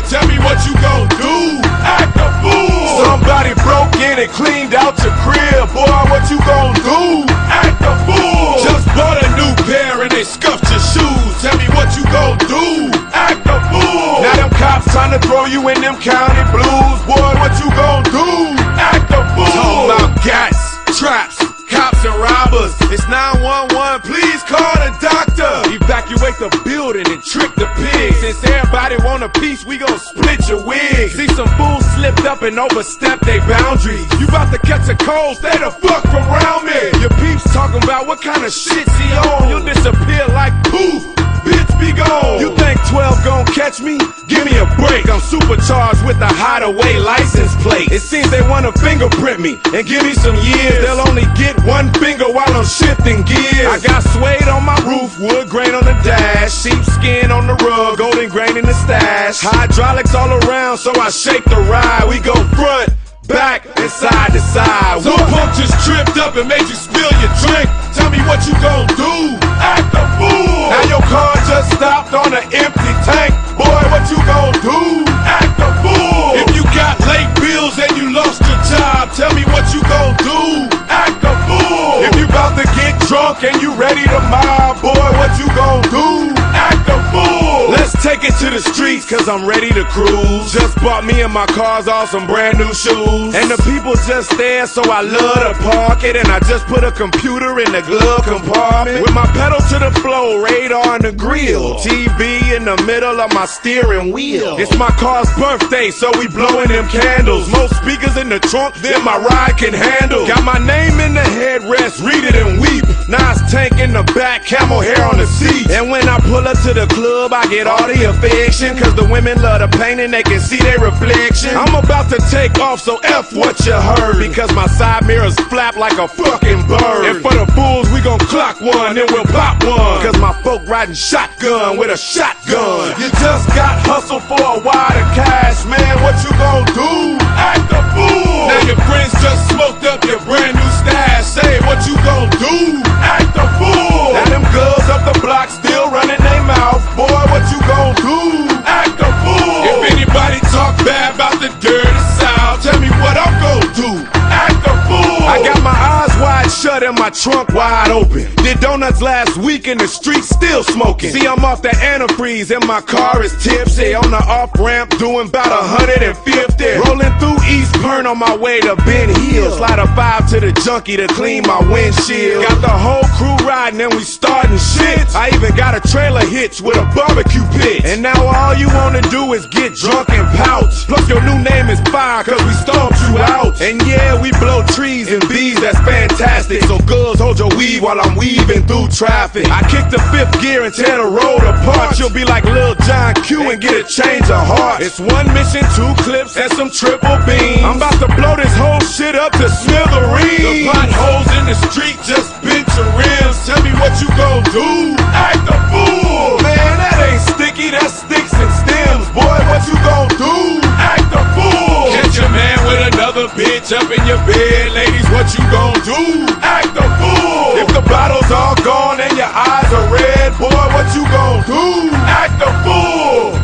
Tell me what you gon' do. Act a fool. Somebody broke in and cleaned out your crib. Boy, what you gon' do? Act a fool. Just bought a new pair and they scuffed your shoes. Tell me what you gon' do. Act a fool. Now them cops trying to throw you in them county blues. Boy, what you gon' do? Act a fool. Talking about gats, traps, cops and robbers. It's 911, please call the doctor. Evacuate the building and trick the pigs. Since everybody want a piece, we gon' split your wig. See some fools slipped up and overstepped their boundaries. You about to catch a cold, stay the fuck from around me. Your peeps talking about what kind of shit's he on. You'll disappear like poof, bitch be gone. You think 12 gon' catch me? Give me a break. I'm supercharged with a hideaway license plate. It seems they wanna fingerprint me and give me some years. They'll only get one finger while I'm shifting gears. I got suede on my roof, wood grain on the dash, sheepskin on the rug, golden grain in the stash. Hydraulics all around, so I shake the ride. We go front, back, and side to side. Some punk just tripped up and made you spill your drink. Tell me what you gon' do. Act a fool. Now your car just stopped on an empty tank. Boy, what you gon' do? Act a fool. If you got late bills and you lost your job, tell me what you gon' do. Act a fool. If you about to get drunk and you ready to mob, boy, what you gon' do? Act a fool. Let's take it to the streets, cause I'm ready to cruise. Just bought me and my cars all some brand new shoes. And the people just there, so I love to park it. And I just put a computer in the glove compartment. With my pedal to the floor, radar in the grill, TV in the middle of my steering wheel. It's my car's birthday, so we blowing them candles. Most speakers in the trunk than my ride can handle. Got my name in the headrest, read it and weep. Nas tank in the back, camel hair on the seat. And when I pull up to the club, I get all the affection, cause the women love the paint and they can see their reflection. I'm about to take off, so F what you heard, because my side mirrors flap like a fucking bird. And for the fools, we gon' clock one, then we'll pop one, cause my folk riding shotgun with a shotgun. You just got hustled for a wad of cash, man, what you gon' do? Act a fool. Now your friends just smoked up your brand new stash. Say what you gon' do? Act a fool. Now them girls up the block still running their mouth. Boy, what you gon' do? Act a fool. If anybody talk bad about the dirty South, tell me what I'm gon' do. Act a fool. I got my eyes wide shut and my trunk wide open. Did donuts last week in the street, still smoking. See, I'm off the antifreeze and my car is tipsy. On the off-ramp doing about 150. Rolling through East Burn on my way to Ben Hill. Slide a 5 to the junkie to clean my windshield. Got the whole crew riding and we starting shit. I even got a trailer hitch with a barbecue pit. And now all you wanna do is get drunk and pout. Plus your new name is Fire, cause we stomped you out. And yeah, we blow trees and bees, that's fantastic. So girls, hold your weed while I'm weaving through traffic. I kick the 5th gear and tear the road apart. You'll be like Lil John Q and get a change of heart. It's 1 mission, 2 clips, and some triple beams. I'm about to blow this whole shit up to smithereens. The potholes in the street just bent your rims. Tell me what you gon' do. Act a fool. Man, that ain't sticky, that's sticks and stems. Boy, what you gon' do? Act a fool. Catch your man with another bitch up in your bed. Ladies, what you gon' do? Act a fool. If the bottle's all gone and your eyes are red, boy, what you gon' do? Act a fool.